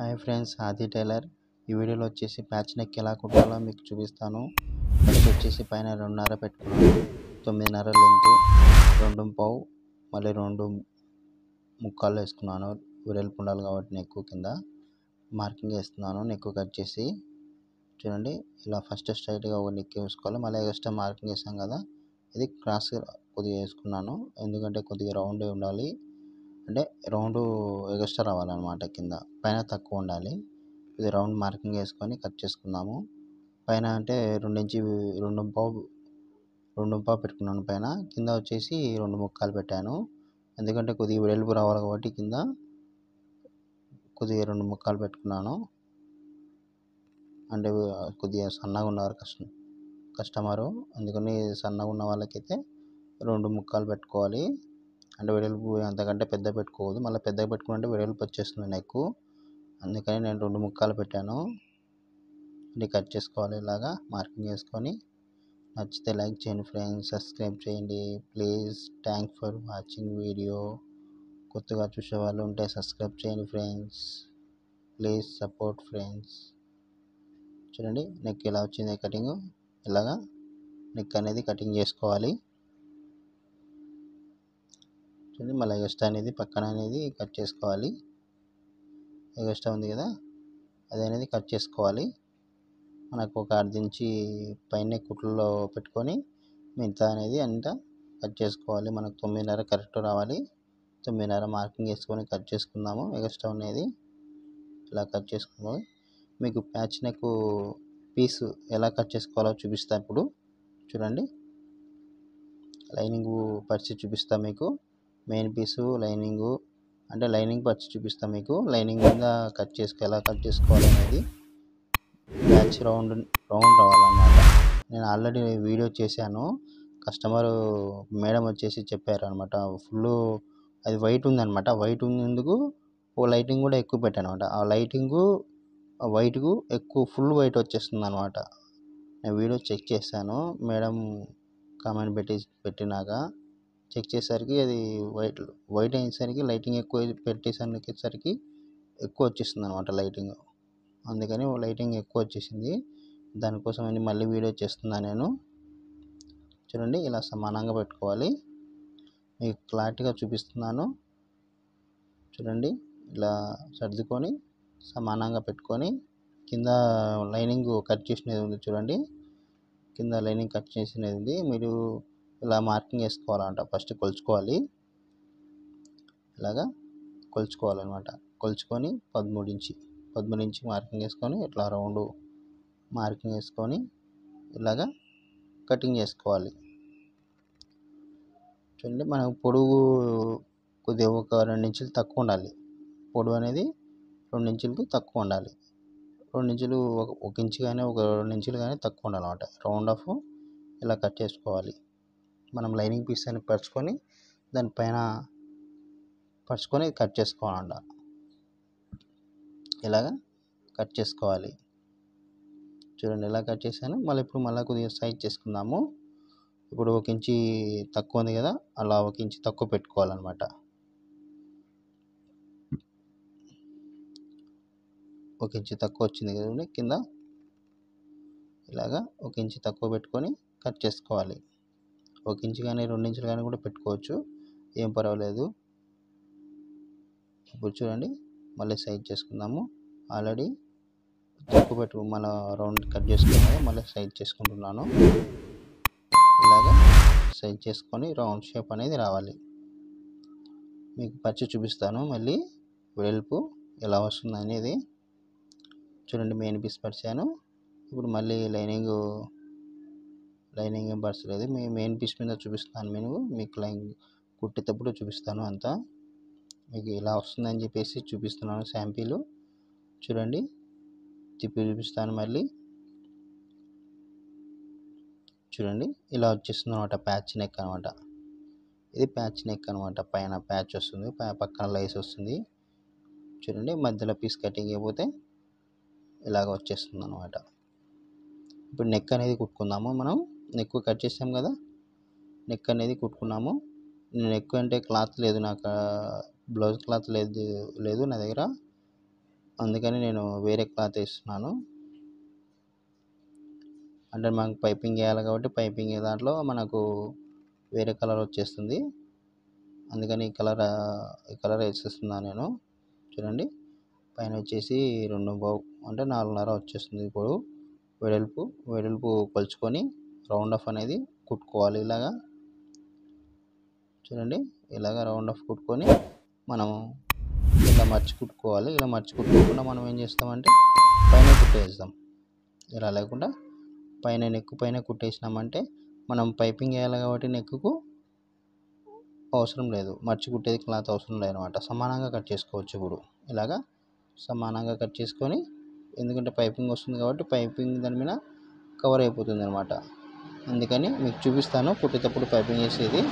Hi friends, ఆది tailor. ఈ వీడియోలో వచ్చేసి ప్యాచ్ నెక్ ఎలా కుట్టాలో మీకు చూపిస్తాను. ఫస్ట్ వచ్చేసి పైన 2.5 పెట్టుకున్నాను, 9.5 లెంత్, 2.5 మళ్ళీ 2 ముక్కాలు వేసుకున్నాను. వెడల్పు ఉండాలి కాబట్టి నెక్ కింద మార్కింగ్ వేస్తున్నాను. నెక్ కట్ చేసి చూడండి, ఇలా ఫస్ట్ స్ట్రైట్గా ఒక నెక్ వేసుకోవాలి. మళ్ళీ ఎక్స్ట్రా మార్కింగ్ వేసాం కదా, ఇది క్రాస్ కొద్దిగా వేసుకున్నాను. ఎందుకంటే కొద్దిగా రౌండ్ ఉండాలి, అంటే రౌండ్ ఎగస్ట్రా రావాలన్నమాట. కింద పైన తక్కువ ఉండాలి. ఇది రౌండ్ మార్కింగ్ వేసుకొని కట్ చేసుకుందాము. పైన అంటే 2.5 పెట్టుకున్నాను పైన. కింద వచ్చేసి 2 ముక్కాలు పెట్టాను. ఎందుకంటే కొద్దిగా వెడల్పు రావాలి కాబట్టి కింద కొద్దిగా 2 ముక్కాలు పెట్టుకున్నాను. అంటే కొద్దిగా సన్నగా ఉన్నారు కస్టమరు, అందుకని సన్నగా ఉన్న వాళ్ళకైతే 2 ముక్కాలు పెట్టుకోవాలి. అంటే వెడల్పు అంతకంటే పెద్ద పెట్టుకోవద్దు, మళ్ళీ పెద్దగా పెట్టుకుంటే వెడల్పు వచ్చేస్తుంది నెక్. అందుకని నేను 2 ముక్కాలు పెట్టాను. ఇది కట్ చేసుకోవాలి. ఇలాగా మార్కింగ్ వేసుకొని. నచ్చితే లైక్ చేయండి ఫ్రెండ్స్, సబ్స్క్రైబ్ చేయండి please. Thanks for watching video. కొత్తగా చూసే వాళ్ళు ఉంటే సబ్స్క్రైబ్ చేయండి ఫ్రెండ్స్, ప్లీజ్ సపోర్ట్ ఫ్రెండ్స్. చూడండి నెక్ ఎలా వచ్చింది కటింగ్. ఇలాగా నెక్ అనేది కటింగ్ చేసుకోవాలి. చూడండి, మళ్ళీ ఎక్స్ట్రా అనేది పక్కన అనేది కట్ చేసుకోవాలి. ఎక్స్ట్రా ఉంది కదా, అది అనేది కట్ చేసుకోవాలి. మనకు ఒక 1/2 ఇంచి పైన కుట్లలో పెట్టుకొని మిగతా అనేది అంతా కట్ చేసుకోవాలి. మనకు 9.5 కరెక్ట్ రావాలి. 9.5 మార్కింగ్ వేసుకొని కట్ చేసుకుందాము. ఎక్స్ట్రా అనేది ఇలా కట్ చేసుకోవాలి. మీకు ప్యాచ్ నెక్ పీస్ ఎలా కట్ చేసుకోవాలో చూపిస్తా ఇప్పుడు. చూడండి, లైనింగ్ పరిచి చూపిస్తా మీకు. మెయిన్ పీసు లైనింగు, అంటే లైనింగ్ పరిచి చూపిస్తా మీకు. లైనింగ్ మీద ఎలా కట్ చేసుకోవాలి అనేది. ప్యాచ్ రౌండ్ రావాలన్నమాట. నేను ఆల్రెడీ వీడియో చేశాను. కస్టమరు మేడం వచ్చేసి చెప్పారు అనమాట. ఫుల్ అది వైట్ ఉందన్నమాట. వైట్ ఉన్నందుకు ఓ లైటింగ్ కూడా ఎక్కువ పెట్టాను అనమాట. ఆ లైటింగు వైట్కు ఎక్కువ ఫుల్ వైట్ వచ్చేస్తుంది అనమాట. నేను వీడియో చెక్ చేశాను. మేడం కామెంట్ పెట్టినాక చెక్ చేసేసరికి అది వైట్ అయ్యేసరికి లైటింగ్ ఎక్కువ పెట్టేసరికి ఎక్కువ వచ్చేస్తుంది అనమాట లైటింగ్. అందుకని లైటింగ్ ఎక్కువ వచ్చేసింది. దానికోసమని మళ్ళీ వీడియో చేస్తున్నాను నేను. చూడండి, ఇలా సమానంగా పెట్టుకోవాలి. మీకు క్లారిటీగా చూపిస్తున్నాను. చూడండి, ఇలా సర్దుకొని సమానంగా పెట్టుకొని కింద లైనింగ్ కట్ చేసినది ఉంది చూడండి. కింద లైనింగ్ కట్ చేసినది ఉంది. మీరు ఇలా మార్కింగ్ వేసుకోవాలంట. ఫస్ట్ కొలుచుకోవాలి. ఇలాగా కొలుచుకోవాలన్నమాట. కొలుచుకొని 13 ఇంచి మార్కింగ్ వేసుకొని ఇట్లా రౌండ్ మార్కింగ్ వేసుకొని ఇలాగా కటింగ్ చేసుకోవాలి. చూడండి, మనకు పొడవు కొద్దిగా ఒక 2 ఇంచులు తక్కువ ఉండాలి. పొడవు అనేది 2 ఇంచులకు తక్కువ ఉండాలి. 2 ఇంచులు ఒక ఇంచు కానీ ఒక 2 ఇంచులు కానీ తక్కువ ఉండాలన్నమాట. రౌండ్ ఆఫ్ ఇలా కట్ చేసుకోవాలి. మనం లైనింగ్ పీస్ అని పరుచుకొని దానిపైన కట్ చేసుకోవాలంట. ఇలాగా కట్ చేసుకోవాలి. చూడండి, ఎలా కట్ చేశాను. మళ్ళీ కొద్దిగా సైజ్ చేసుకుందాము. ఇప్పుడు 1 ఇంచి తక్కువ ఉంది కదా, అలా 1 ఇంచి తక్కువ పెట్టుకోవాలన్నమాట. 1 ఇంచి తక్కువ వచ్చింది కదండి కింద. ఇలాగా 1 ఇంచి తక్కువ పెట్టుకొని కట్ చేసుకోవాలి. 1 ఇంచు కానీ 2 ఇంచులు కానీ కూడా పెట్టుకోవచ్చు, ఏం పర్వాలేదు. ఇప్పుడు చూడండి, మళ్ళీ సైజ్ చేసుకుందాము. ఆల్రెడీ తక్కువ మళ్ళీ రౌండ్ కట్ చేసుకున్నాము. మళ్ళీ సైజ్ చేసుకుంటున్నాను. ఇలాగా సైజ్ చేసుకొని రౌండ్ షేప్ అనేది రావాలి. మీకు పరిచి చూపిస్తాను మళ్ళీ వెడల్పు ఎలా వస్తుంది అనేది. చూడండి, మెయిన్ పీస్ పరిచాను. ఇప్పుడు మళ్ళీ లైనింగ్ ఏం పరచలేదు. మెయిన్ పీస్ మీద చూపిస్తాను. మీకు లైనింగ్ కుట్టేటప్పుడు చూపిస్తాను అంతా. మీకు ఇలా వస్తుందని చెప్పేసి చూపిస్తున్నాను శాంపిల్. చూడండి, తిప్పి చూపిస్తాను మళ్ళీ. చూడండి, ఇలా వచ్చేస్తుంది అనమాట. ప్యాచ్ నెక్ అనమాట. ఇది ప్యాచ్ నెక్ అనమాట. పైన ప్యాచ్ వస్తుంది, పక్కన లైస్ వస్తుంది. చూడండి, మధ్యలో పీస్ కటింగ్ అయిపోతే ఇలాగ వచ్చేస్తుంది అనమాట. ఇప్పుడు నెక్ అనేది కుట్టుకుందాము. మనం నెక్ కట్ చేసాం కదా, నెక్ అనేది కుట్టుకున్నాము. నెక్ అంటే క్లాత్ లేదు నాకు, బ్లౌజ్ క్లాత్ లేదు నా దగ్గర. అందుకని నేను వేరే క్లాత్ వేస్తున్నాను. అంటే మనకు పైపింగ్ వేయాలి కాబట్టి పైపింగ్ దాంట్లో మనకు వేరే కలర్ వచ్చేస్తుంది. అందుకని ఈ కలర్ వేసేస్తున్నాను నేను. చూడండి, పైన వచ్చేసి 2 అంటే 4.5 వచ్చేస్తుంది. ఇప్పుడు వెడల్పు కొలుచుకొని రౌండ్ ఆఫ్ అనేది కుట్టుకోవాలి. చూడండి, ఇలాగా రౌండ్ ఆఫ్ కుట్టుకొని మనం ఇలా మర్చి కుట్టుకోవాలి. ఇలా మర్చి కుట్టుకోకుండా మనం ఏం చేస్తామంటే పైన కుట్టేస్తాం. ఇలా లేకుండా నెక్ పైన కుట్టేసినామంటే మనం పైపింగ్ వేయాలి కాబట్టి నెక్కు అవసరం లేదు, మర్చి కుట్టేది క్లాత్ అవసరం లేదనమాట. సమానంగా కట్ చేసుకోవచ్చు. ఇప్పుడు ఇలాగా సమానంగా కట్ చేసుకొని, ఎందుకంటే పైపింగ్ వస్తుంది కాబట్టి పైపింగ్ దాని మీద కవర్ అయిపోతుంది అనమాట. అందుకని మీకు చూపిస్తాను కుట్టేటప్పుడు పైపింగ్ వేసేది.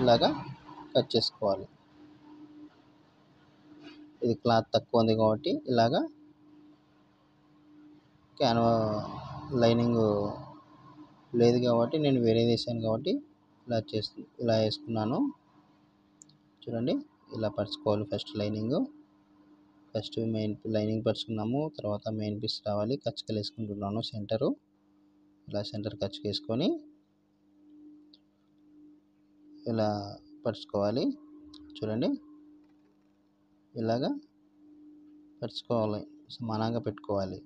ఇలాగా కట్ చేసుకోవాలి. ఇది క్లాత్ తక్కువ ఉంది కాబట్టి ఇలాగా లైనింగ్ లేదు కాబట్టి నేను వేరేది వేసాను కాబట్టి ఇలా వేసుకున్నాను. చూడండి, ఇలా పరుచుకోవాలి. ఫస్ట్ మెయిన్ లైనింగ్ పరుచుకున్నాము. తర్వాత మెయిన్ పీస్ రావాలి. కచ్చికలు వేసుకుంటున్నాను. ఇలా సెంటర్ కచ్చిక వేసుకొని ఇలా పరుచుకోవాలి. చూడండి, ఇలాగా పరుచుకోవాలి, సమానంగా పెట్టుకోవాలి.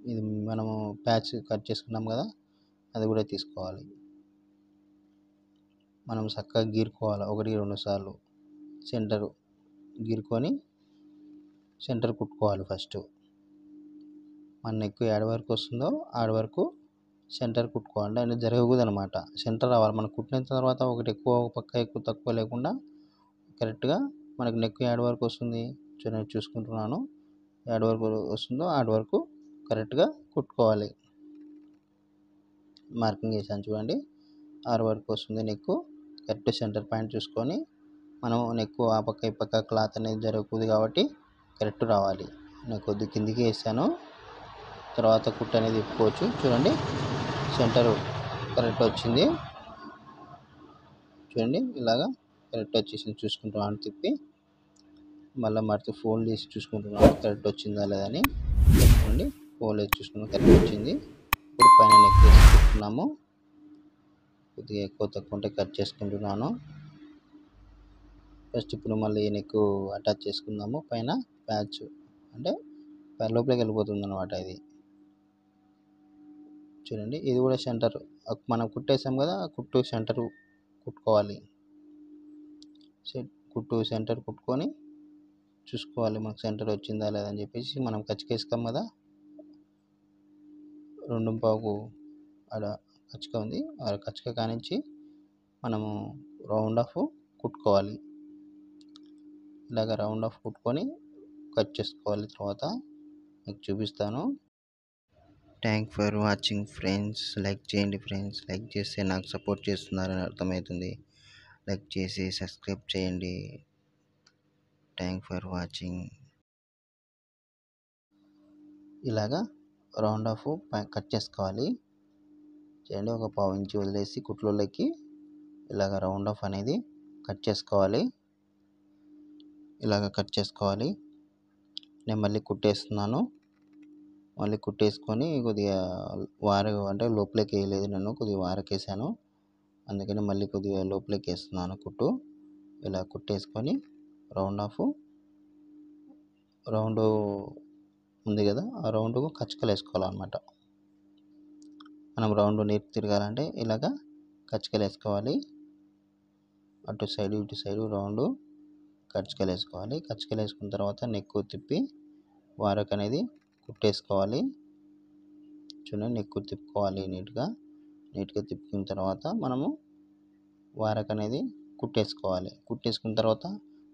ఇది మనము ప్యాచ్ కట్ చేసుకున్నాం కదా, అది కూడా తీసుకోవాలి. మనం చక్కగా గీరుకోవాలి. 1-2 సార్లు సెంటర్ గీరుకొని సెంటర్ కుట్టుకోవాలి. ఫస్ట్ మన నెక్ ఏడ వరకు వస్తుందో ఆడ వరకు సెంటర్ కుట్టుకోవాలి. అంటే జరగకూడదు అనమాట. సెంటర్ రావాలి. మనం కుట్టిన తర్వాత ఒకటి ఎక్కువ ఒక పక్క ఎక్కువ తక్కువ లేకుండా కరెక్ట్గా మనకు నెక్ ఏడ వరకు వస్తుంది చూసుకుంటున్నాను. ఏడ వరకు వస్తుందో ఆడ వరకు కరెక్ట్గా కుట్టుకోవాలి. మార్కింగ్ చేశాను చూడండి, 6 వరకు వస్తుంది నెక్. కరెక్ట్ సెంటర్ పాయింట్ చూసుకొని మనం నెక్ ఆ పక్క ఈ పక్క క్లాత్ అనేది జరగకూడదు కాబట్టి కరెక్ట్ రావాలి. నేను కొద్ది కిందికి వేసాను, తర్వాత కుట్టు అనేది తిప్పుకోవచ్చు. చూడండి, సెంటర్ కరెక్ట్ వచ్చింది. చూడండి, ఇలాగా కరెక్ట్ వచ్చేసింది. చూసుకుంటున్నాను, తిప్పి మళ్ళీ మరచి ఫోల్డ్ చేసి చూసుకుంటున్నాను కరెక్ట్ వచ్చిందా లేదని. చూడండి, ఫోల్డ్ వేసి చూసుకున్నాను, కరెక్ట్ వచ్చింది. ఇప్పుడు పైన నెక్ వేసుకుంటున్నాము. కొద్దిగా ఎక్కువ తక్కువ ఉంటే కట్ చేసుకుంటున్నాను. ఫస్ట్ ఇప్పుడు మళ్ళీ నెక్ అటాచ్ చేసుకుందాము. పైన ప్యాచ్ అంటే లోపలికి వెళ్ళిపోతుంది అనమాట. ఇది చూడండి, ఇది కూడా సెంటర్ మనం కుట్టేసాం కదా, కుట్టు సెంటర్ కుట్టుకోవాలి. సెంటర్ కుట్టుకొని చూసుకోవాలి మనకు సెంటర్ వచ్చిందా లేదని చెప్పేసి. మనం కచ్చికేస్తాం కదా, 2.25 ఆడ కచ్చిక ఉంది. ఆ కచ్చిక కానించి మనము రౌండ్ ఆఫ్ కుట్టుకోవాలి. ఇలాగ రౌండ్ ఆఫ్ కుట్టుకొని కట్ చేసుకోవాలి. తర్వాత మీకు చూపిస్తాను. Thank for watching friends. Like చేయండి ఫ్రెండ్స్. లైక్ చేస్తే నాకు సపోర్ట్ చేస్తున్నారని అర్థమవుతుంది. లైక్ చేసి సబ్స్క్రైబ్ చేయండి. Thank for watching. ఇలాగా రౌండ్ ఆఫ్ కట్ చేసుకోవాలి. చేయండి, ఒక 1/4 ఇంచు వదిలేసి కుట్లలోకి ఇలాగ రౌండ్ ఆఫ్ అనేది కట్ చేసుకోవాలి. ఇలాగ కట్ చేసుకోవాలి. నేను మళ్ళీ కుట్టేస్తున్నాను. మళ్ళీ కుట్టేసుకొని కొద్దిగా అంటే లోపలికి వేయలేదు, నేను కొద్దిగా వారకేసాను. అందుకని మళ్ళీ కొద్దిగా లోపలికి వేస్తున్నాను కుట్టు. ఇలా కుట్టేసుకొని రౌండ్ ఉంది కదా, ఆ రౌండ్కు కచ్చికలు వేసుకోవాలన్నమాట. మనం రౌండ్ నీరు తిరగాలంటే ఇలాగ కచ్చికలు వేసుకోవాలి. అటు సైడు ఇటు సైడు రౌండ్ కచ్చికలు వేసుకోవాలి. కచ్చికలు వేసుకున్న తర్వాత నెక్ తిప్పి వారకు అనేది కుట్టేసుకోవాలి. చూడండి, నెక్ తిప్పుకోవాలి. నీట్గా తిప్పుకున్న తర్వాత మనము వారకు అనేది కుట్టేసుకోవాలి. కుట్టేసుకున్న తర్వాత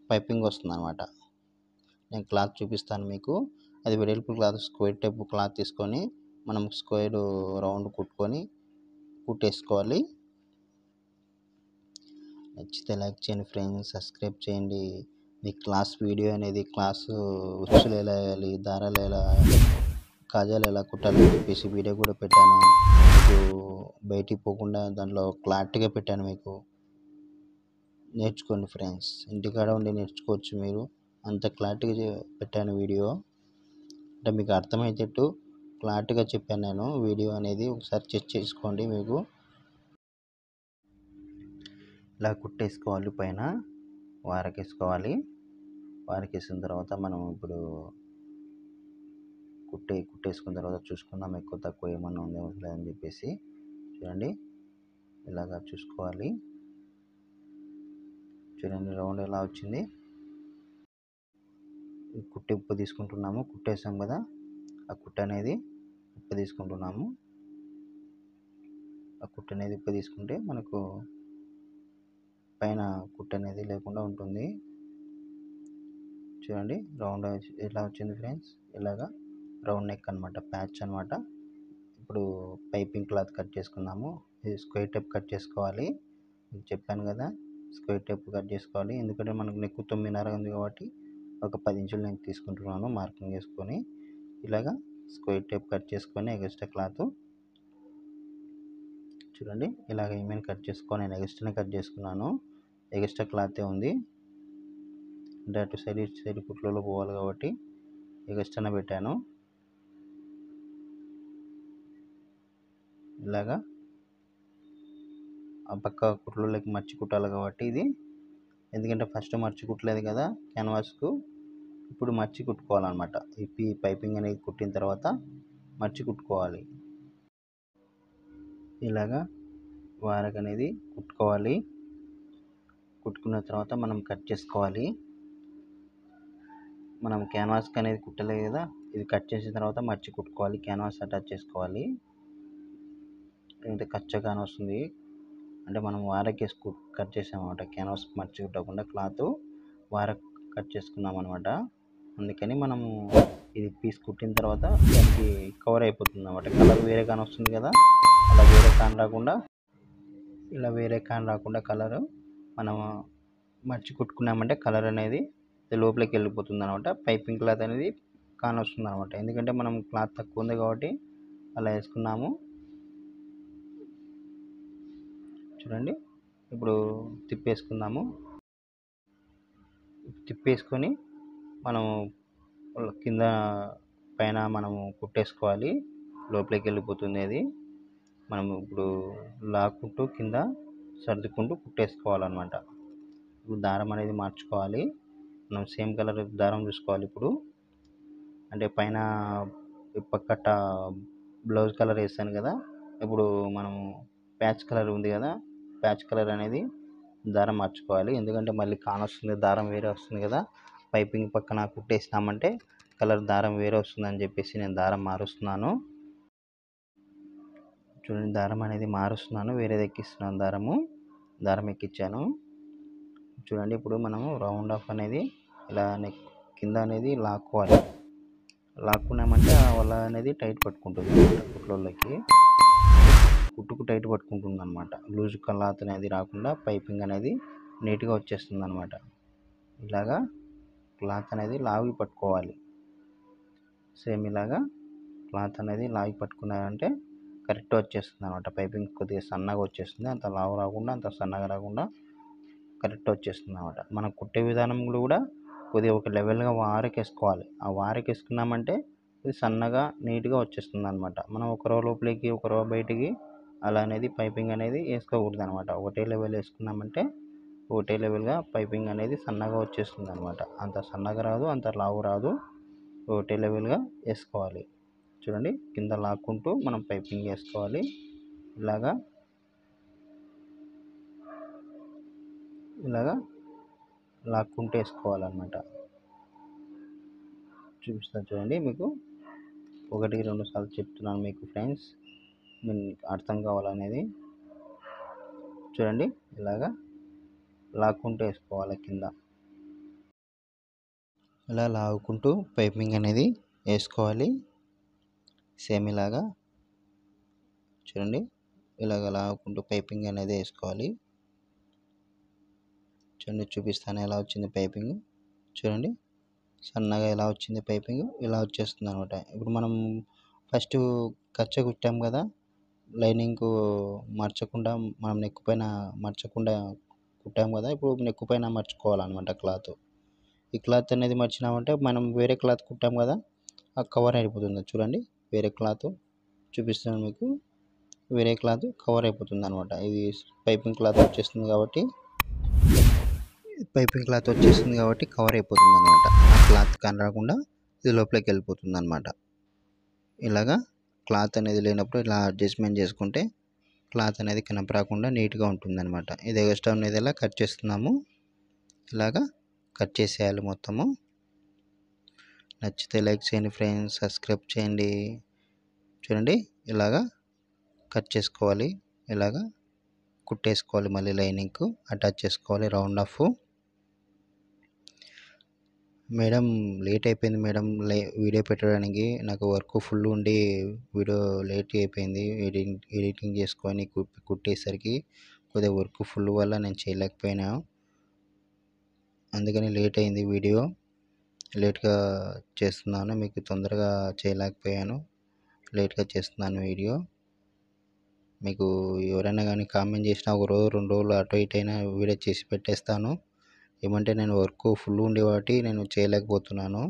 పైపింగ్ వస్తుంది అనమాట. నేను క్లాత్ చూపిస్తాను మీకు. అది వెడల్పు క్లాత్, స్క్వేర్ టైప్ క్లాత్ తీసుకొని మనం స్క్వేర్ రౌండ్ కుట్టేసుకోవాలి. నచ్చితే లైక్ చేయండి ఫ్రెండ్స్, సబ్స్క్రైబ్ చేయండి. మీ క్లాస్ వీడియో అనేది ఉచ్చులు ఎలా వేయాలి, దారాలు ఎలా, కాజాలు ఎలా కుట్టాలని చెప్పేసి వీడియో కూడా పెట్టాను. మీకు బయటికి పోకుండా దాంట్లో క్లారిటీగా పెట్టాను మీకు. నేర్చుకోండి ఫ్రెండ్స్. ఇంటికాడ ఉండి నేర్చుకోవచ్చు మీరు. అంత క్లారిటీగా పెట్టాను వీడియో. అంటే మీకు అర్థమయ్యేటట్టు క్లారిటీగా చెప్పాను నేను వీడియో అనేది. ఒకసారి చెక్ చేసుకోండి. మీకు ఇలా కుట్టేసుకోవాలి. పైన వారకేసుకోవాలి. వారకేసిన తర్వాత మనం ఇప్పుడు కుట్టేసుకున్న తర్వాత చూసుకుందాం ఎక్కువ తక్కువ ఏమన్నా ఉందో లేదని చెప్పేసి. చూడండి ఇలాగా చూసుకోవాలి. చూడండి రౌండ్ ఎలా వచ్చింది. కుట్టు ఉప్పు తీసుకుంటున్నాము. కుట్టేసాం కదా, ఆ కుట్టు అనేది ఉప్పు తీసుకుంటున్నాము. ఆ కుట్టు అనేది ఉప్పు తీసుకుంటే మనకు పైన కుట్టు అనేది లేకుండా ఉంటుంది. చూడండి రౌండ్ ఎలా వచ్చింది ఫ్రెండ్స్. ఇలాగా రౌండ్ నెక్ అనమాట, ప్యాచ్ అనమాట. ఇప్పుడు పైపింగ్ క్లాత్ కట్ చేసుకున్నాము. ఇది స్క్వేర్ టేప్ కట్ చేసుకోవాలి. మీకు చెప్పాను కదా, స్క్వేర్ టేప్ కట్ చేసుకోవాలి. ఎందుకంటే మనకు నెక్ 9.5 ఉంది కాబట్టి ఒక 10 ఇంచులు నేను తీసుకుంటున్నాను మార్కింగ్ చేసుకొని. ఇలాగా స్క్వేర్ టేప్ కట్ చేసుకొని ఎక్స్ట్రా క్లాత్ చూడండి ఇలాగ ఏమైనా కట్ చేసుకొని నేను ఎక్స్ట్రానే కట్ చేసుకున్నాను. ఎక్స్ట్రా క్లాతే ఉంది. అంటే అటు సైడ్ ఇటు సైడ్ కుట్లలో పోవాలి కాబట్టి ఎక్స్ట్రానే పెట్టాను. ఇలాగా ఆ పక్క కుట్లలోకి మర్చి కుట్టాలి కాబట్టి ఇది, ఎందుకంటే ఫస్ట్ మర్చి కుట్టలేదు కదా క్యాన్వాస్కు, ఇప్పుడు మర్చి కుట్టుకోవాలన్నమాట. ఈ పైపింగ్ అనేది కుట్టిన తర్వాత మర్చి కుట్టుకోవాలి. ఇలాగా వారకు అనేది కుట్టుకోవాలి. కుట్టుకున్న తర్వాత మనం కట్ చేసుకోవాలి. మనం క్యాన్వాస్కి అనేది కుట్టలేదు కదా, ఇది కట్ చేసిన తర్వాత మర్చి కుట్టుకోవాలి. క్యాన్వాస్ అటాచ్ చేసుకోవాలి. అంటే కచ్చగానే వస్తుంది. అంటే మనం వారకేసి కట్ చేసామన్నమాట. క్యాన్వాస్ మర్చి కుట్టకుండా క్లాత్ వారకు కట్ చేసుకున్నాం అనమాట. అందుకని మనము ఇది పీస్ కుట్టిన తర్వాత దానికి కవర్ అయిపోతుంది అన్నమాట. కలర్ వేరే కానీ వస్తుంది కదా, అలా వేరే కాని రాకుండా, ఇలా వేరే కాని రాకుండా కలరు మనం మర్చి కుట్టుకున్నామంటే కలర్ అనేది లోపలికి వెళ్ళిపోతుంది అనమాట. పైపింగ్ క్లాత్ అనేది కాని వస్తుంది అనమాట. ఎందుకంటే మనం క్లాత్ తక్కువ ఉంది కాబట్టి అలా వేసుకున్నాము. చూడండి ఇప్పుడు తిప్పేసుకుందాము. తిప్పేసుకొని మనము కింద పైన మనము కుట్టేసుకోవాలి. లోపలికి వెళ్ళిపోతుంది అది. మనం ఇప్పుడు లాక్కుంటూ కింద సర్దుకుంటూ కుట్టేసుకోవాలన్నమాట. ఇప్పుడు దారం అనేది మార్చుకోవాలి. మనం సేమ్ కలర్ దారం చూసుకోవాలి. ఇప్పుడు అంటే పైన పక్కట బ్లౌజ్ కలర్ వేసాను కదా, ఇప్పుడు మనము ప్యాచ్ కలర్ ఉంది కదా, ప్యాచ్ కలర్ అనేది దారం మార్చుకోవాలి. ఎందుకంటే మళ్ళీ కానొస్తుంది, దారం వేరే వస్తుంది కదా. పైపింగ్ పక్కన కుట్టేసినామంటే కలర్ దారం వేరే వస్తుందని చెప్పేసి నేను దారం మారుస్తున్నాను. చూడండి దారం అనేది మారుస్తున్నాను, వేరేది ఎక్కిస్తున్నాను. దారం ఎక్కించాను. చూడండి ఇప్పుడు మనము రౌండ్ ఆఫ్ అనేది ఇలా నెక్ కింద అనేది లాక్కోవాలి. లాక్కున్నామంటే ఆ వల అనేది టైట్ పట్టుకుంటుంది కుట్లలోకి, కుట్టుకు టైట్ పట్టుకుంటుంది అనమాట. లూజ్ క్లాత్ అనేది రాకుండా పైపింగ్ అనేది నీట్గా వచ్చేస్తుంది అనమాట. ఇలాగా క్లాత్ అనేది లాగి పట్టుకోవాలి. సేమ్ ఇలాగా క్లాత్ అనేది లాగి పట్టుకున్నారంటే కరెక్ట్ వచ్చేస్తుంది అనమాట. పైపింగ్ కొద్దిగా సన్నగా వచ్చేస్తుంది. అంత లావు రాకుండా అంత సన్నగా రాకుండా కరెక్ట్ వచ్చేస్తుంది అనమాట. మనం కుట్టే విధానంలో కూడా కొద్దిగా ఒక లెవెల్గా వారకేసుకోవాలి. ఆ వారకేసుకున్నామంటే ఇది సన్నగా నీట్గా వచ్చేస్తుంది అనమాట. మనం ఒక రో లోపలికి ఒక రో బయటికి అలా అనేది పైపింగ్ అనేది వేసుకోకూడదు అనమాట. ఒకటే లెవెల్ వేసుకున్నామంటే ఒకటే లెవెల్గా పైపింగ్ అనేది సన్నగా వచ్చేస్తుంది అనమాట. అంత సన్నగా రాదు, అంత లావు రాదు, ఒకటే లెవెల్గా వేసుకోవాలి. చూడండి కింద లాక్కుంటూ మనం పైపింగ్ వేసుకోవాలి. ఇలాగా లాక్కుంటూ వేసుకోవాలన్నమాట. చూపిస్తాను చూడండి. మీకు 1-2 సార్లు చెప్తున్నాను మీకు ఫ్రెండ్స్, మీకు అర్థం కావాలనేది. చూడండి ఇలాగా లాక్కుంటూ వేసుకోవాలి కింద. ఇలా లాగుకుంటూ పైపింగ్ అనేది వేసుకోవాలి. సేమ్ ఇలాగా చూడండి ఇలాగ లాగుకుంటూ పైపింగ్ అనేది వేసుకోవాలి. చూడండి చూపిస్తాను ఎలా వచ్చింది పైపింగ్. చూడండి సన్నగా ఎలా వచ్చింది పైపింగ్, ఇలా వచ్చేస్తుంది అనమాట. ఇప్పుడు మనం ఫస్ట్ కచ్చ కుట్టాం కదా, లైనింగ్ మర్చకుండా మనం నెక్ పైన మర్చకుండా కుట్టాం కదా, ఇప్పుడు నెక్ పైన మర్చుకోవాలన్నమాట క్లాత్. ఈ క్లాత్ అనేది మర్చినామంటే మనం వేరే క్లాత్ కుట్టాం కదా, ఆ కవర్ అయిపోతుంది చూడండి. వేరే క్లాత్ చూపిస్తున్నాను మీకు, వేరే క్లాత్ కవర్ అయిపోతుంది అనమాట. ఇది పైపింగ్ క్లాత్ వచ్చేస్తుంది కాబట్టి కవర్ అయిపోతుంది అనమాట. ఆ క్లాత్ కనరాకుండా ఇది లోపలికి వెళ్ళిపోతుంది అనమాట. ఇలాగా క్లాత్ అనేది లేనప్పుడు ఇలా అడ్జస్ట్మెంట్ చేసుకుంటే క్లాత్ అనేది కనపరాకుండా నీట్గా ఉంటుంది అనమాట. ఇది ఎక్స్ట్రా అనేది ఇలా కట్ చేస్తున్నాము. ఇలాగా కట్ చేసేయాలి మొత్తము. నచ్చితే లైక్ చేయండి ఫ్రెండ్స్, సబ్స్క్రైబ్ చేయండి. చూడండి ఇలాగా కట్ చేసుకోవాలి, ఇలాగా కుట్టేసుకోవాలి. మళ్ళీ లైనింగ్కు అటాచ్ చేసుకోవాలి రౌండ్ ఆఫ్. మేడం లేట్ అయిపోయింది మేడం వీడియో పెట్టడానికి, నాకు వర్క్ ఫుల్ ఉండి వీడియో లేట్ అయిపోయింది. ఎడిటింగ్ చేసుకొని కుట్టేసరికి కొద్దిగా వర్క్ ఫుల్ వల్ల నేను చేయలేకపోయినా, అందుకని లేట్ అయింది. వీడియో లేట్గా చేస్తున్నాను, మీకు తొందరగా చేయలేకపోయాను, లేట్గా చేస్తున్నాను వీడియో. మీకు ఎవరైనా కానీ కామెంట్ చేసినా ఒక రోజు 2 రోజులు అటు ఇటు అయినా వీడియో చేసి పెట్టేస్తాను. ఏమంటే నేను వర్క్ ఫుల్ ఉండే కాబట్టి నేను చేయలేకపోతున్నాను.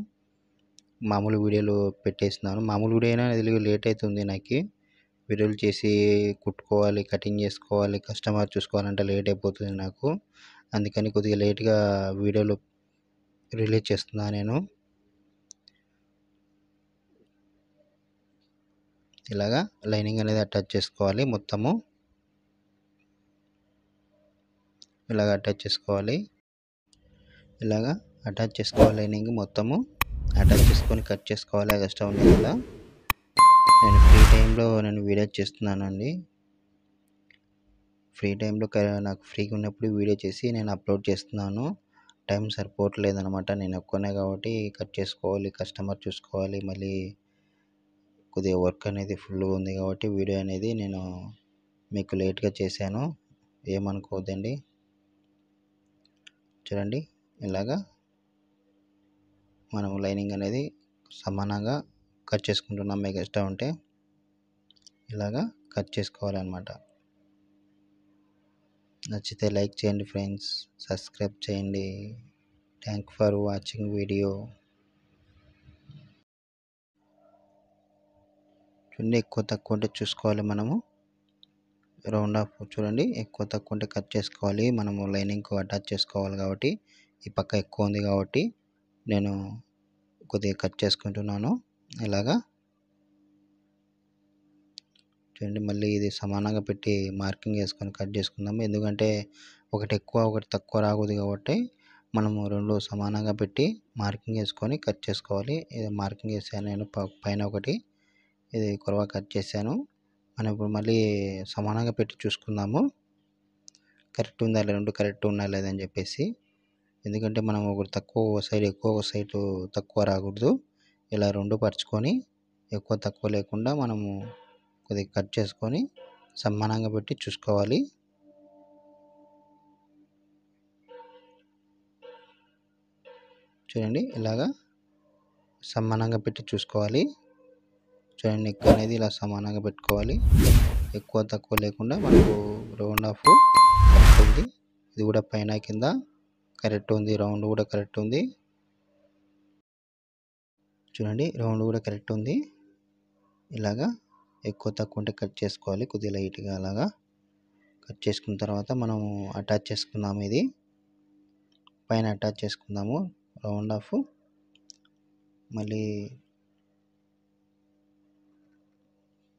మామూలు వీడియోలు పెట్టేస్తున్నాను. మామూలు వీడియో అయినా లేట్ అవుతుంది నాకు. వీడియోలు చేసి కుట్టుకోవాలి, కటింగ్ చేసుకోవాలి, కస్టమర్ చూసుకోవాలంటే లేట్ అయిపోతుంది నాకు. అందుకని కొద్దిగా లేట్గా వీడియోలు రిలీజ్ చేస్తున్నాను నేను. ఇలాగా లైనింగ్ అనేది అటాచ్ చేసుకోవాలి మొత్తము. ఇలాగ అటాచ్ చేసుకోవాలి. ఇలాగా అటాచ్ చేసుకోవాలి, లైనింగ్ మొత్తము అటాచ్ చేసుకొని కట్ చేసుకోవాలి. ఎక్స్ట్రా ఉంది కదా, నేను ఫ్రీ టైంలో వీడియో చేస్తున్నానండి. ఫ్రీ టైంలో నాకు ఫ్రీగా ఉన్నప్పుడు వీడియో చేసి నేను అప్లోడ్ చేస్తున్నాను. టైం సరిపోవట్లేదనమాట, నేను ఒక్కనే కాబట్టి కట్ చేసుకోవాలి, కస్టమర్ చూసుకోవాలి, మళ్ళీ కొద్దిగా వర్క్ అనేది ఫుల్గా ఉంది కాబట్టి వీడియో అనేది నేను మీకు లేట్గా చేశాను, ఏమనుకోవద్దండి. చూడండి ఇలాగా మనం లైనింగ్ అనేది సమానంగా కట్ చేసుకుంటున్నాం. మీకు ఇష్టం ఉంటే ఇలాగా కట్ చేసుకోవాలన్నమాట. నచ్చితే లైక్ చేయండి ఫ్రెండ్స్, సబ్స్క్రైబ్ చేయండి. Thank for watching video. చూడండి ఎక్కువ తక్కువ ఉంటే చూసుకోవాలి మనము. రౌండ్ ఆఫ్ చూడండి, ఎక్కువ తక్కువ ఉంటే కట్ చేసుకోవాలి. మనము లైనింగ్కు అటాచ్ చేసుకోవాలి కాబట్టి ఈ పక్క ఎక్కువ ఉంది కాబట్టి నేను కొద్దిగా కట్ చేసుకుంటున్నాను. ఇలాగా చూడండి, మళ్ళీ ఇది సమానంగా పెట్టి మార్కింగ్ వేసుకొని కట్ చేసుకుందాము. ఎందుకంటే ఒకటి ఎక్కువ ఒకటి తక్కువ రాకూడదు కాబట్టి మనము 2 సమానంగా పెట్టి మార్కింగ్ వేసుకొని కట్ చేసుకోవాలి. ఇది మార్కింగ్ వేసాను నేను పైన ఒకటి, ఇది కొరవ కట్ చేశాను. మనం ఇప్పుడు మళ్ళీ సమానంగా పెట్టి చూసుకుందాము, కరెక్ట్ ఉందా రెండు కరెక్ట్ ఉన్నా లేదని చెప్పేసి. ఎందుకంటే మనం ఒకటి తక్కువ ఒక సైడ్ ఎక్కువ ఒక సైడ్ తక్కువ రాకూడదు. ఇలా 2 పరుచుకొని ఎక్కువ తక్కువ లేకుండా మనము కొద్దిగా కట్ చేసుకొని సమానంగా పెట్టి చూసుకోవాలి. చూడండి ఇలాగా సమానంగా పెట్టి చూసుకోవాలి. చూడండి నెక్ అనేది ఇలా సమానంగా పెట్టుకోవాలి, ఎక్కువ తక్కువ లేకుండా మనకు రౌండ్ ఆఫ్ కరెక్ట్ ఉంది. ఇది కూడా పైన కింద కరెక్ట్ ఉంది, రౌండ్ కూడా కరెక్ట్ ఉంది. చూడండి రౌండ్ కూడా కరెక్ట్ ఉంది. ఇలాగా ఎక్కువ తక్కువ ఉంటే కట్ చేసుకోవాలి, కొద్దిగా లైట్గా అలాగా కట్ చేసుకున్న తర్వాత మనము అటాచ్ చేసుకుందాము. ఇది పైన అటాచ్ చేసుకుందాము రౌండ్ ఆఫ్. మళ్ళీ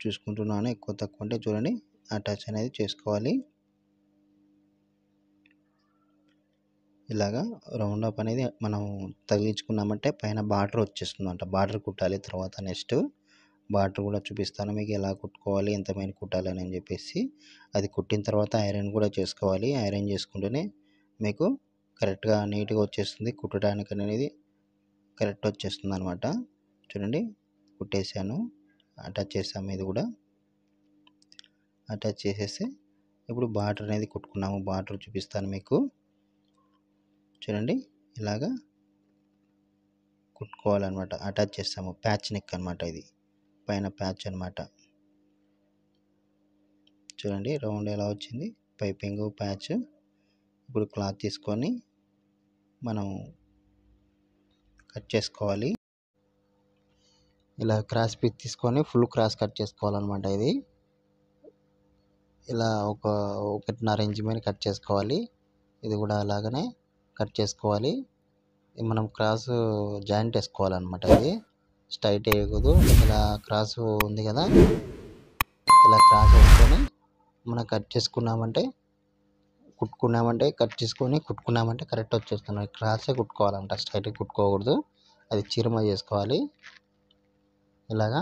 చూసుకుంటున్నాను, ఎక్కువ తక్కువ ఉంటే చూడండి అటాచ్ అనేది చేసుకోవాలి. ఇలాగా రౌండ్ అప్ అనేది మనం తగిలించుకున్నామంటే పైన బార్డర్ వచ్చేస్తుంది అంట. బార్డర్ కుట్టాలి తర్వాత, నెక్స్ట్ బార్డర్ కూడా చూపిస్తాను మీకు ఎలా కుట్టుకోవాలి, ఎంతమైన కుట్టాలని అని చెప్పేసి. అది కుట్టిన తర్వాత ఐరన్ కూడా చేసుకోవాలి. ఐరన్ చేసుకుంటేనే మీకు కరెక్ట్గా నీట్గా వచ్చేస్తుంది, కుట్టడానికి అనేది కరెక్ట్ వచ్చేస్తుంది అనమాట. చూడండి కుట్టేసాను, అటాచ్ చేసాము. ఇది కూడా అటాచ్ చేసేసి ఇప్పుడు బార్డర్ అనేది కుట్టుకున్నాము. బార్డర్ చూపిస్తాను మీకు. చూడండి ఇలాగా కుట్టుకోవాలన్నమాట, అటాచ్ చేస్తాము. ప్యాచ్ నెక్ అనమాట, ఇది పైన ప్యాచ్ అనమాట. చూడండి రౌండ్ ఎలా వచ్చింది, పైపింగ్ ప్యాచ్ ఇప్పుడు క్లాత్ తీసుకొని మనం కట్ చేసుకోవాలి. ఇలా క్రాస్ పీస్ తీసుకొని ఫుల్ క్రాస్ కట్ చేసుకోవాలన్నమాట. ఇది ఇలా 1.5 ఇంచ్ మీద కట్ చేసుకోవాలి. ఇది కూడా అలాగనే కట్ చేసుకోవాలి. మనం క్రాస్ జాయింట్ వేసుకోవాలన్నమాట. ఇది స్ట్రైట్ వేయకూడదు. ఇలా క్రాస్ ఉంది కదా, ఇలా క్రాస్ వేసుకొని మనం కట్ చేసుకున్నామంటే కుట్టుకున్నామంటే కరెక్ట్ వచ్చేస్తున్నాయి. క్రాసే కుట్టుకోవాలంట, స్ట్రైట్గా కుట్టుకోకూడదు. అది చీరమ చేసుకోవాలి. ఇలాగా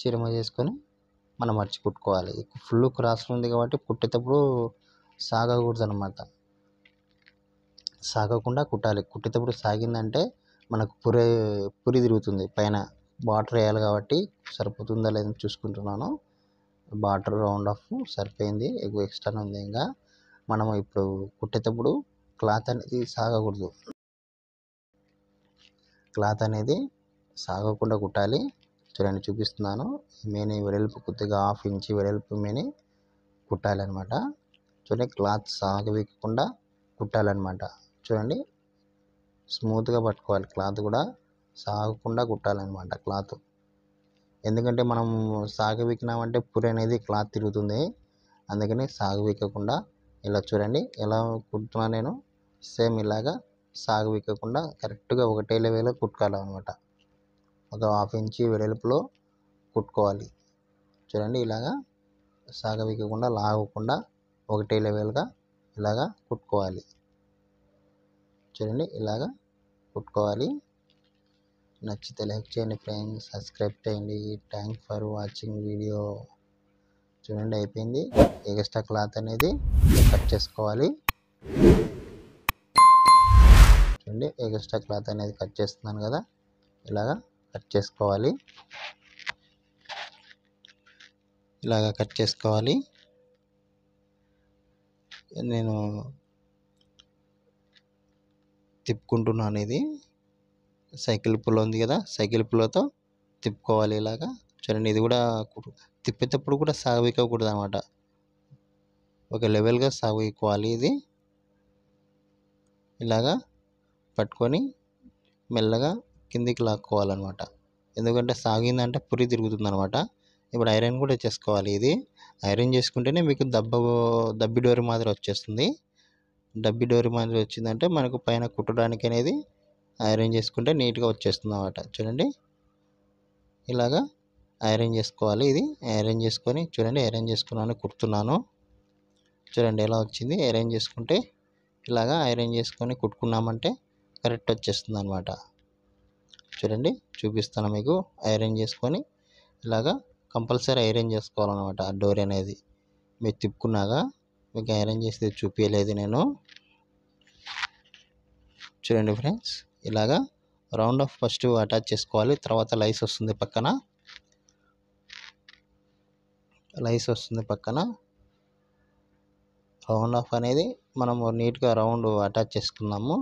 చీరమ చేసుకొని మనం మర్చి కుట్టుకోవాలి. ఫుల్ క్రాస్ ఉంది కాబట్టి కుట్టేటప్పుడు సాగకూడదు అనమాట. సాగకుండా కుట్టాలి. కుట్టేటప్పుడు సాగిందంటే మనకు పురి తిరుగుతుంది. పైన బార్డర్ వేయాలి కాబట్టి సరిపోతుందా లేదని చూసుకుంటున్నాను. బార్డర్ రౌండ్ ఆఫ్ సరిపోయింది. ఎక్కువ ఎక్స్ట్రా ఉంది. ఇంకా మనం ఇప్పుడు కుట్టేటప్పుడు క్లాత్ అనేది సాగకూడదు. క్లాత్ అనేది సాగకుండా కుట్టాలి. చూడండి, చూపిస్తున్నాను. మేని వెడల్పు కొద్దిగా 1/2 ఇంచ్ వెడల్పు మేని కుట్టాలన్నమాట. చూడండి, క్లాత్ సాగకుండా కుట్టాలన్నమాట. చూడండి, స్మూత్గా పట్టుకోవాలి. క్లాత్ కూడా సాగకుండా కుట్టాలన్నమాట క్లాత్. ఎందుకంటే మనం సాగవికినామంటే పురి అనేది క్లాత్ తిరుగుతుంది. అందుకని సాగవికకుండా ఇలా చూడండి ఎలా కుట్టున్నా నేను. సేమ్ ఇలాగా సాగవికకుండా కరెక్ట్గా ఒకటే లెవెల్లో కుట్టుకోవాలన్నమాట. ఒక 1/2 ఇంచ్ వెడల్పులో కుట్టుకోవాలి. చూడండి, ఇలాగా సాగవికకుండా లాగకుండా ఒకటే లెవెల్గా ఇలాగా కుట్టుకోవాలి. చూడండి, ఇలాగా కుట్టుకోవాలి. నచ్చితే లైక్ చేయండి ఫ్రెండ్స్, సబ్స్క్రైబ్ చేయండి. Thanks for watching video. చూడండి, అయిపోయింది. ఎక్స్ట్రా క్లాత్ అనేది కట్ చేసుకోవాలి. చూడండి, ఎక్స్ట్రా క్లాత్ అనేది కట్ చేస్తున్నాను కదా, ఇలాగా కట్ చేసుకోవాలి. ఇలాగా కట్ చేసుకోవాలి. నేను తిప్పుకుంటున్నాను. ఇది సైకిల్ పుల్ల ఉంది కదా, సైకిల్ పుల్లతో తిప్పుకోవాలి ఇలాగా. చూడండి, ఇది కూడా తిప్పేటప్పుడు కూడా సాగవికకూడదు అనమాట. ఒక లెవెల్గా సాగవికోవాలి. ఇది ఇలాగా పట్టుకొని మెల్లగా కిందికి లాక్కోవాలన్నమాట. ఎందుకంటే సాగిందంటే పురి తిరుగుతుంది అనమాట. ఇప్పుడు ఐరన్ కూడా చేసుకోవాలి. ఇది ఐరన్ చేసుకుంటేనే మీకు దబ్బి డోరీ మాదిరి వచ్చేస్తుంది. డబ్బి డోరీ మాదిరి వచ్చిందంటే మనకు పైన కుట్టడానికి అనేది ఐరన్ చేసుకుంటే నీట్గా వచ్చేస్తుంది అన్నమాట. చూడండి, ఇలాగా ఐరన్ చేసుకోవాలి. ఇది ఐరన్ చేసుకొని చూడండి, ఐరన్ చేసుకున్నాను, కుడుతున్నాను. చూడండి ఎలా వచ్చింది. ఐరన్ చేసుకుంటే ఇలాగా ఐరన్ చేసుకొని కుట్టుకున్నామంటే కరెక్ట్ వచ్చేస్తుంది అనమాట. చూడండి, చూపిస్తాను మీకు. ఐరన్ చేసుకొని ఇలాగా కంపల్సరీ ఐరన్ చేసుకోవాలన్నమాట. ఆ డోర్ అనేది మీరు తిప్పుకున్నాక మీకు ఐరన్ చేసి చూపించలేదు నేను. చూడండి ఫ్రెండ్స్, ఇలాగా రౌండ్ ఆఫ్ ఫస్ట్ అటాచ్ చేసుకోవాలి. తర్వాత లైస్ వస్తుంది పక్కన. రౌండ్ ఆఫ్ అనేది మనము నీట్గా రౌండ్ అటాచ్ చేసుకున్నాము.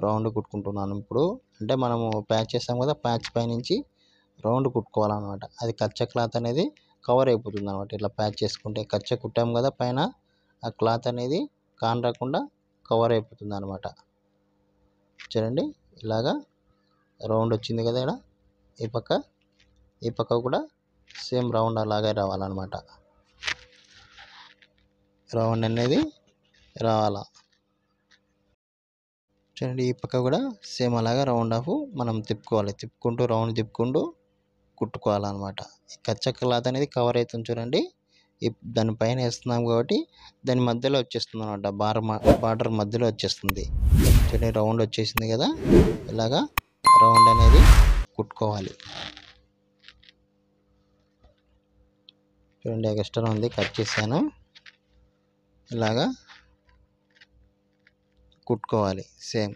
రౌండ్ కుట్టుకుంటున్నాను ఇప్పుడు. అంటే మనము ప్యాచ్ చేస్తాం కదా, ప్యాచ్ పైనుంచి రౌండ్ కుట్టుకోవాలన్నమాట. అది కచ్చ క్లాత్ అనేది కవర్ అయిపోతుంది అనమాట. ఇట్లా ప్యాచ్ చేసుకుంటే కచ్చ కుట్టాం కదా పైన, ఆ క్లాత్ అనేది కానరాకుండా కవర్ అయిపోతుంది అనమాట. చూడండి, ఇలాగా రౌండ్ వచ్చింది కదా. ఇక్కడ ఈ పక్క కూడా సేమ్ రౌండ్ అలాగే రావాలన్నమాట. రౌండ్ అనేది రావాలా. చూడండి, ఈ పక్క కూడా సేమ్ అలాగా రౌండ్ ఆఫ్ మనం తిప్పుకోవాలి. రౌండ్ తిప్పుకుంటూ కుట్టుకోవాలన్నమాట. కచ్చ క్లాత్ అనేది కవర్ అవుతుంది చూడండి. దానిపైన వేస్తున్నాం కాబట్టి దాని మధ్యలో వచ్చేస్తుంది అనమాట. బార్డర్ మధ్యలో వచ్చేస్తుంది. చూడండి, రౌండ్ వచ్చేసింది కదా. ఇలాగా రౌండ్ అనేది కుట్టుకోవాలి. చూడండి, ఎక్స్ట్రా ఉంది, కట్ చేశాను. ఇలాగా కుట్టుకోవాలి సేమ్.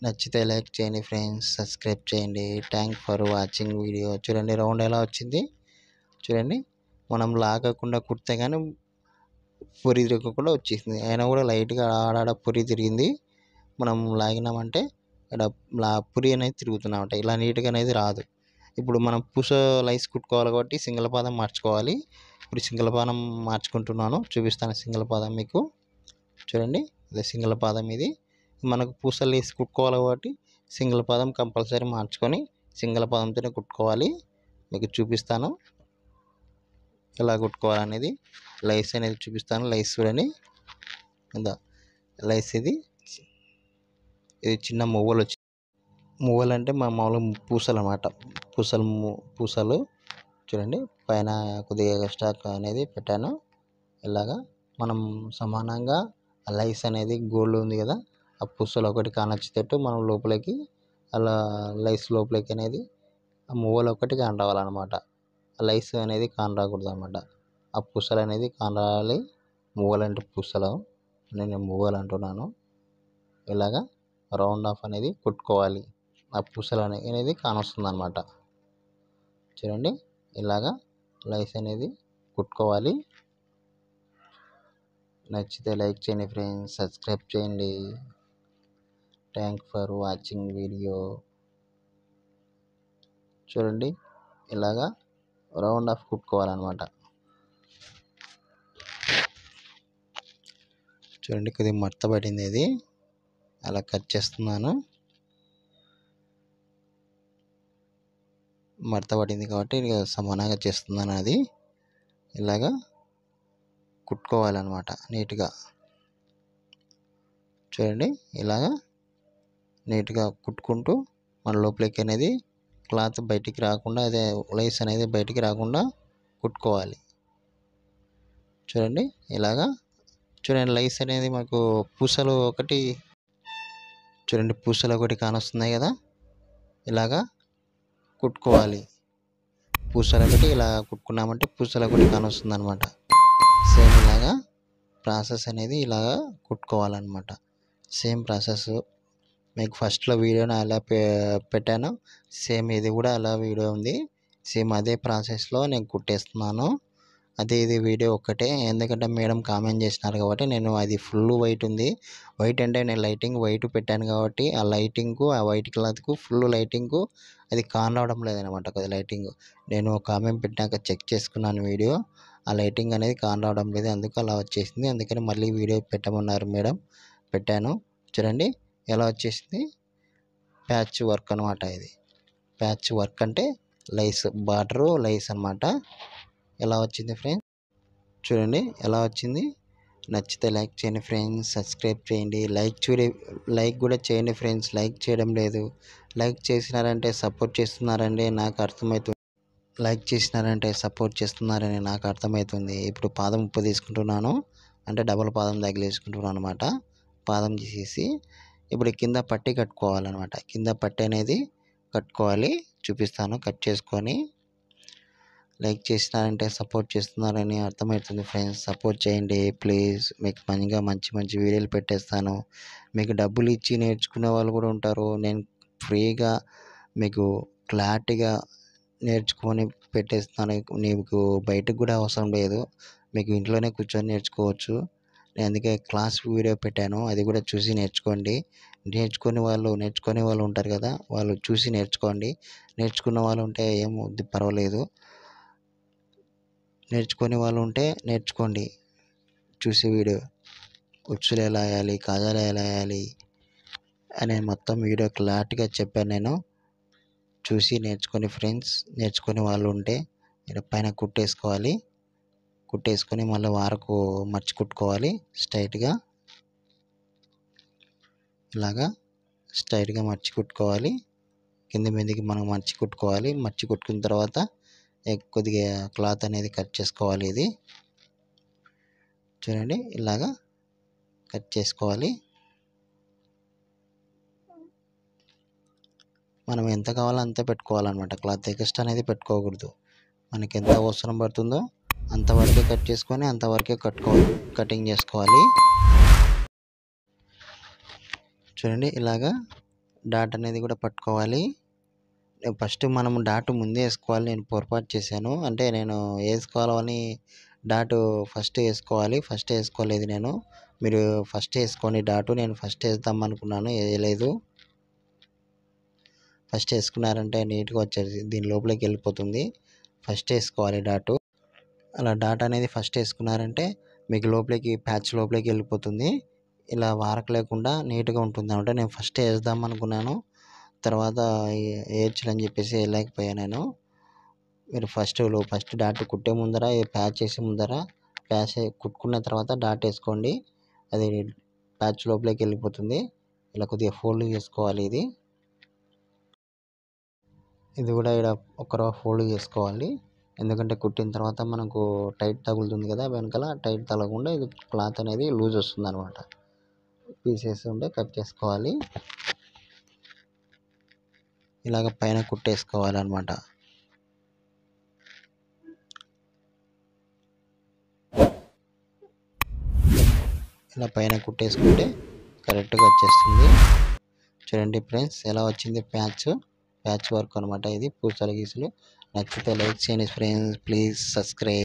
నచ్చితే లైక్ చేయండి ఫ్రెండ్స్, సబ్స్క్రైబ్ చేయండి. Thanks for watching video. చూడండి, రౌండ్ ఎలా వచ్చింది. చూడండి, మనం లాగకుండా కుడితే కానీ పొరి తిరగకుండా వచ్చేసింది. అయినా కూడా లైట్గా ఆడాడ పొరి తిరిగింది. మనం లాగినామంటే ఇక్కడ పొరి అనేది తిరుగుతున్నామంట. ఇలా నీట్గా అనేది రాదు. ఇప్పుడు మనం పూస లైస్ కుట్టుకోవాలి కాబట్టి సింగిల్ పాదం మార్చుకోవాలి. ఇప్పుడు సింగిల్ పాదం మార్చుకుంటున్నాను, చూపిస్తాను సింగిల్ పాదం మీకు. చూడండి ఇది సింగిల్ పాదం. ఇది మనకు పూసలు వేసి కుట్టుకోవాలి కాబట్టి సింగిల్ పాదం కంపల్సరీ మార్చుకొని సింగిల్ పాదంతోనే కుట్టుకోవాలి. మీకు చూపిస్తాను ఎలా కుట్టుకోవాలనేది. లైస్ అనేది చూపిస్తాను. లైస్ చూడండి ఇందా లైస్ ఇది చిన్న మువ్వలు వచ్చి మువ్వలు అంటే మామూలుగా పూసలు అన్నమాట. పూసలు చూడండి పైన కొద్దిగా ఎక్స్ట్రా అనేది పెట్టాను. ఇలాగా మనం సమానంగా లైస్ అనేది గోల్డ్ ఉంది కదా, ఆ పూసలు ఒకటి కానొచ్చేటట్టు మనం లోపలికి అలా లైస్ లోపలికి అనేది ఆ మువ్వలు ఒకటి కాని రావాలన్నమాట. లైస్ అనేది కాని రాకూడదు అనమాట. ఆ పూసలు అనేది కాని రావాలి. మువ్వలు అంటే పూసలు, నేను మువ్వలు అంటున్నాను. ఇలాగా రౌండ్ ఆఫ్ అనేది కుట్టుకోవాలి. ఆ పూసలు అనేది కానొస్తుంది అనమాట. చూడండి ఇలాగా లైస్ అనేది కుట్టుకోవాలి. నచ్చితే లైక్ చేయండి ఫ్రెండ్స్, సబ్స్క్రైబ్ చేయండి. Thank for watching video. చూడండి ఇలాగా రౌండ్ ఆఫ్ కుట్టుకోవాలన్నమాట. చూడండి కొద్దిగా మడత పడింది, ఇది అలా కట్ చేస్తున్నాను. మడత పడింది కాబట్టి ఇక సమానంగా చేస్తున్నాను. అది ఇలాగా కుట్టుకోవాలన్నమాట నీట్గా. చూడండి ఇలాగా నీట్గా కుట్టుకుంటూ మన లోపలికి అనేది క్లాత్ బయటికి రాకుండా, అదే లైస్ అనేది బయటికి రాకుండా కుట్టుకోవాలి. చూడండి ఇలాగా. చూడండి లైస్ అనేది మాకు పూసలు ఒకటి, చూడండి పూసలు ఒకటి కానొస్తున్నాయి కదా, ఇలాగా కుట్టుకోవాలి. పూసలు ఒకటి ఇలా కుట్టుకున్నామంటే పూసలు ఒకటి కానొస్తుంది అనమాట. సేమ్ ఇలాగా ప్రాసెస్ అనేది ఇలాగా కుట్టుకోవాలన్నమాట. సేమ్ ప్రాసెస్ మీకు ఫస్ట్లో వీడియోని అలా పెట్టాను. సేమ్ ఇది కూడా అలా వీడియో ఉంది. సేమ్ అదే ప్రాసెస్లో నేను కుట్టేస్తున్నాను. అదే ఇది వీడియో ఒక్కటే, ఎందుకంటే మేడం కామెంట్ చేసినారు కాబట్టి నేను అది ఫుల్ వైట్ ఉంది. వైట్ అంటే నేను లైటింగ్ వైట్ పెట్టాను కాబట్టి ఆ లైటింగ్కు ఆ వైట్ క్లాత్కు ఫుల్ లైటింగ్కు అది కాన్ రావడం లేదనమాట. కొద్ది లైటింగ్ నేను కామెంట్ పెట్టాక చెక్ చేసుకున్నాను వీడియో, ఆ లైటింగ్ అనేది కాన్ రావడం లేదు, అందుకు అలా వచ్చేసింది. అందుకని మళ్ళీ వీడియో పెట్టమన్నారు మేడం, పెట్టాను. చూడండి ఎలా వచ్చేసింది. ప్యాచ్ వర్క్ అనమాట. ఇది ప్యాచ్ వర్క్ అంటే లైస్ బార్డరు లైస్ అనమాట. ఎలా వచ్చింది ఫ్రెండ్స్, చూడండి ఎలా వచ్చింది. నచ్చితే లైక్ చేయండి ఫ్రెండ్స్, సబ్స్క్రైబ్ చేయండి. లైక్ కూడా చేయండి ఫ్రెండ్స్. లైక్ చేయడం లేదు. లైక్ చేసినారంటే సపోర్ట్ చేస్తున్నారండి నాకు అర్థమవుతుంది. లైక్ చేసినారంటే సపోర్ట్ చేస్తున్నారని నాకు అర్థమవుతుంది. ఇప్పుడు పాదం ఉప్పు తీసుకుంటున్నాను, అంటే డబుల్ పాదం తగిలేసుకుంటున్నాను అనమాట. పాదం తీసేసి ఇప్పుడు కింద పట్టి కట్టుకోవాలన్నమాట. కింద పట్టి అనేది కట్టుకోవాలి, చూపిస్తాను. కట్ చేసుకొని లైక్ చేసినారంటే సపోర్ట్ చేస్తున్నారని అర్థమవుతుంది ఫ్రెండ్స్. సపోర్ట్ చేయండి ప్లీజ్. మీకు మంచి మంచి వీడియోలు పెట్టేస్తాను. మీకు డబ్బులు ఇచ్చి నేర్చుకునే వాళ్ళు కూడా ఉంటారు. నేను ఫ్రీగా మీకు క్లారిటీగా నేర్చుకొని పెట్టేస్తాను. నీకు బయటకు కూడా అవసరం లేదు, మీకు ఇంట్లోనే కూర్చొని నేర్చుకోవచ్చు. నేను అందుకే క్లాస్ వీడియో పెట్టాను, అది కూడా చూసి నేర్చుకోండి. నేర్చుకునే వాళ్ళు ఉంటారు కదా, వాళ్ళు చూసి నేర్చుకోండి. నేర్చుకున్న వాళ్ళు ఉంటే ఏం పర్వాలేదు, నేర్చుకునే వాళ్ళు ఉంటే నేర్చుకోండి. చూసి వీడియో ఉచ్చులు ఎలా వేయాలి, కాజాలు ఎలా వేయాలి అని మొత్తం వీడియో క్లారిటీగా చెప్పాను నేను. చూసి నేర్చుకొని ఫ్రెండ్స్, నేర్చుకునే వాళ్ళు ఉంటే మీరు పైన కుట్టేసుకోవాలి. కుట్టేసుకొని మళ్ళీ వారకు మర్చి కుట్టుకోవాలి స్ట్రైట్గా. ఇలాగా స్ట్రైట్గా మర్చి కుట్టుకోవాలి. కింద మీదకి మనం మర్చి కుట్టుకోవాలి. మర్చి కుట్టుకున్న తర్వాత కొద్దిగా క్లాత్ అనేది కట్ చేసుకోవాలి. ఇది చూడండి ఇలాగా కట్ చేసుకోవాలి. మనం ఎంత కావాలో అంతే పెట్టుకోవాలన్నమాట. క్లాత్ ఎక్స్ట్రా అనేది పెట్టుకోకూడదు. మనకి ఎంత అవసరం పడుతుందో అంతవరకే కట్ చేసుకొని అంతవరకే కటింగ్ చేసుకోవాలి. చూడండి ఇలాగా డాట్ అనేది కూడా పట్టుకోవాలి. ఫస్ట్ మనం డాట్ ముందే వేసుకోవాలి. నేను పొరపాటు చేశాను, అంటే నేను వేసుకోవాలని డాట్ ఫస్ట్ వేసుకోవాలి, ఫస్ట్ వేసుకోలేదు నేను. మీరు ఫస్ట్ వేసుకోండి డాటు. నేను ఫస్ట్ వేద్దాం అనుకున్నాను, వేయలేదు. ఫస్ట్ వేసుకున్నారంటే నీట్గా వచ్చేది, దీని లోపలికి వెళ్ళిపోతుంది. ఫస్ట్ వేసుకోవాలి డాటు. అలా డాట్ అనేది ఫస్ట్ వేసుకున్నారంటే మీకు లోపలికి ప్యాచ్ లోపలికి వెళ్ళిపోతుంది. ఇలా వారకు లేకుండా నీట్గా ఉంటుంది అనమాట. నేను ఫస్ట్ వేద్దాం అనుకున్నాను, తర్వాత వేయచ్చులని చెప్పేసి వేయలేకపోయాను నేను. మీరు ఫస్ట్ డాట్ కుట్టే ముందర ప్యాచ్ చేసే ముందర కుట్టుకున్న తర్వాత డాట్ వేసుకోండి. అది ప్యాచ్ లోపలికి వెళ్ళిపోతుంది. ఇలా కొద్దిగా ఫోల్డ్ చేసుకోవాలి. ఇది కూడా ఇక్కడ ఒక ఫోల్డ్ చేసుకోవాలి. ఎందుకంటే కుట్టిన తర్వాత మనకు టైట్ తగులుతుంది కదా, వెనకాల టైట్ తగలకుండా ఇది క్లాత్ అనేది లూజ్ వస్తుంది అనమాట. పీసెస్ ఉంటే కట్ చేసుకోవాలి. ఇలాగ పైన కుట్టేసుకోవాలన్నమాట. ఇలా పైన కుట్టేసుకుంటే కరెక్ట్గా వచ్చేస్తుంది. చూడండి ఫ్రెండ్స్ ఎలా వచ్చింది ప్యాచ్ వర్క్ అనమాట. ఇది పూసల గీసులు. నచ్చితే లైక్ చేయండి ఫ్రెండ్స్, ప్లీజ్ సబ్స్క్రైబ్.